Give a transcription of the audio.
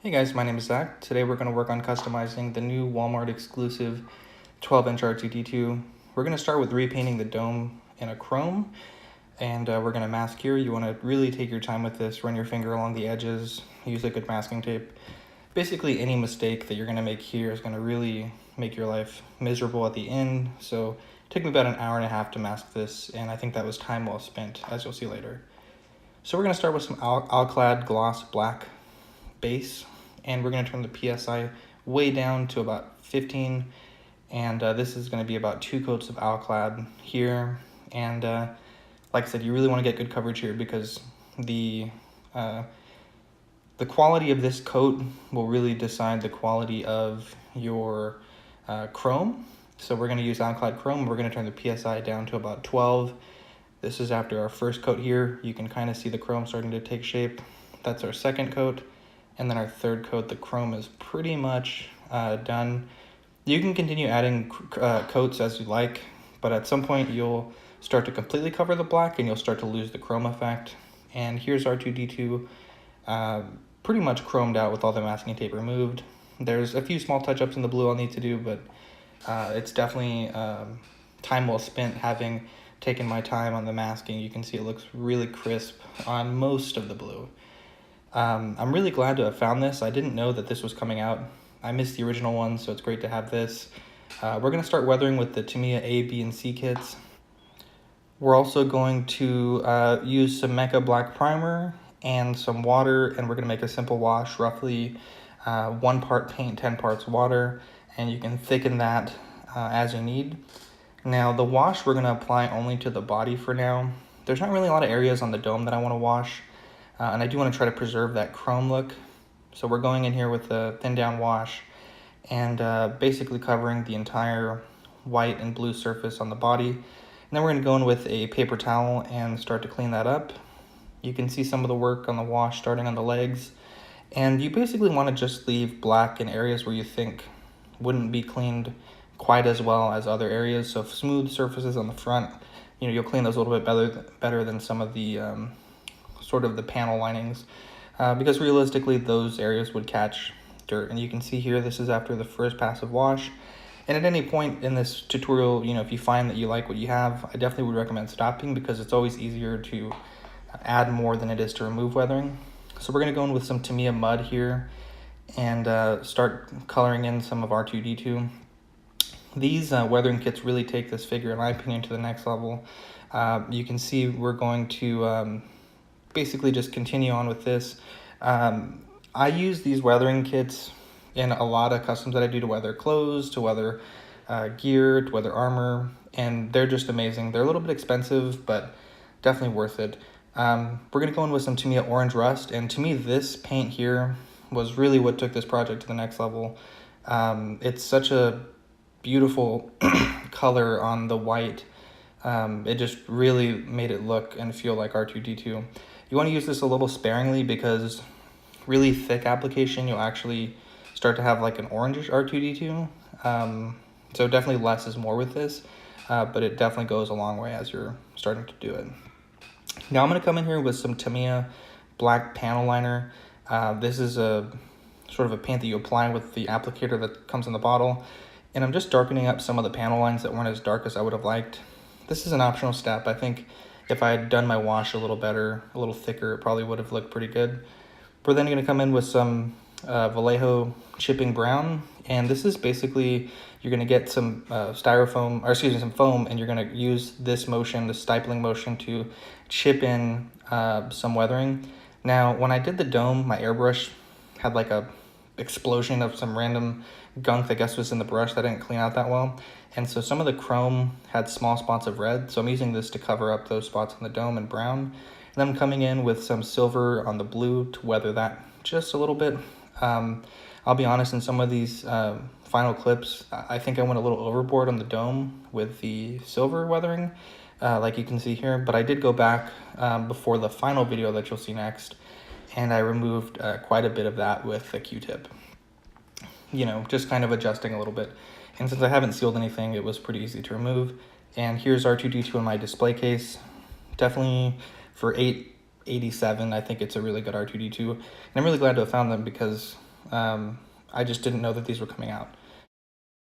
Hey guys, my name is Zach. Today we're going to work on customizing the new Walmart exclusive 12-inch R2D2. We're going to start with repainting the dome in a chrome, and we're going to mask here. You want to really take your time with this, run your finger along the edges, use a good masking tape. Basically any mistake that you're going to make here is going to really make your life miserable at the end. So it took me about an hour and a half to mask this, and I think that was time well spent, as you'll see later. So we're going to start with some Alclad gloss black base, and we're going to turn the PSI way down to about 15, and this is going to be about 2 coats of Alclad here. And like I said, you really want to get good coverage here because the quality of this coat will really decide the quality of your chrome. So we're going to use Alclad Chrome. We're going to turn the PSI down to about 12. This is after our first coat here. You can kind of see the chrome starting to take shape. That's our second coat. And then our third coat, the chrome is pretty much done. You can continue adding coats as you like, but at some point you'll start to completely cover the black and you'll start to lose the chrome effect. And here's R2D2 pretty much chromed out with all the masking tape removed. There's a few small touch-ups in the blue I'll need to do, but it's definitely time well spent having taken my time on the masking. You can see it looks really crisp on most of the blue. I'm really glad to have found this. I didn't know that this was coming out. I missed the original one, so it's great to have this. We're going to start weathering with the Tamiya A, B, and C kits. We're also going to use some Mecha black primer and some water, and we're going to make a simple wash, roughly 1 part paint, 10 parts water, and you can thicken that as you need. Now, the wash we're going to apply only to the body for now. There's not really a lot of areas on the dome that I want to wash. And I do want to try to preserve that chrome look. So we're going in here with a thin down wash and basically covering the entire white and blue surface on the body. And then we're going to go in with a paper towel and start to clean that up. You can see some of the work on the wash starting on the legs. And you basically want to just leave black in areas where you think wouldn't be cleaned quite as well as other areas. So smooth surfaces on the front, you'll clean those a little bit better than some of the sort of the panel linings, because realistically those areas would catch dirt. And you can see here, this is after the first pass of wash. And at any point in this tutorial, if you find that you like what you have, I definitely would recommend stopping because it's always easier to add more than it is to remove weathering. So we're going to go in with some Tamiya mud here and start coloring in some of R2D2. These weathering kits really take this figure, in my opinion, to the next level. You can see we're going to basically just continue on with this. I use these weathering kits in a lot of customs that I do to weather clothes, to weather gear, to weather armor, and they're just amazing. They're a little bit expensive, but definitely worth it. We're going to go in with some Tamiya Orange Rust, and to me this paint here was really what took this project to the next level. It's such a beautiful color on the white. It just really made it look and feel like R2D2. You want to use this a little sparingly because really thick application, you'll actually start to have like an orangish R2D2. So definitely less is more with this, but it definitely goes a long way as you're starting to do it. Now I'm going to come in here with some Tamiya black panel liner. This is a sort of a paint that you apply with the applicator that comes in the bottle. And I'm just darkening up some of the panel lines that weren't as dark as I would have liked. This is an optional step. I think if I had done my wash a little better, a little thicker, it probably would have looked pretty good. We're then going to come in with some Vallejo chipping brown, and this is basically, you're going to get some some foam, and you're going to use this motion, the stippling motion, to chip in some weathering. Now, when I did the dome, my airbrush had like a explosion of some random gunk that I guess was in the brush that I didn't clean out that well. And so some of the chrome had small spots of red, so I'm using this to cover up those spots on the dome and brown. And then I'm coming in with some silver on the blue to weather that just a little bit. I'll be honest, in some of these final clips, I think I went a little overboard on the dome with the silver weathering, like you can see here. But I did go back before the final video that you'll see next, and I removed quite a bit of that with a Q-tip. Just kind of adjusting a little bit. And since I haven't sealed anything, it was pretty easy to remove. And here's R2D2 in my display case. Definitely for $887, I think it's a really good R2D2. And I'm really glad to have found them because I just didn't know that these were coming out.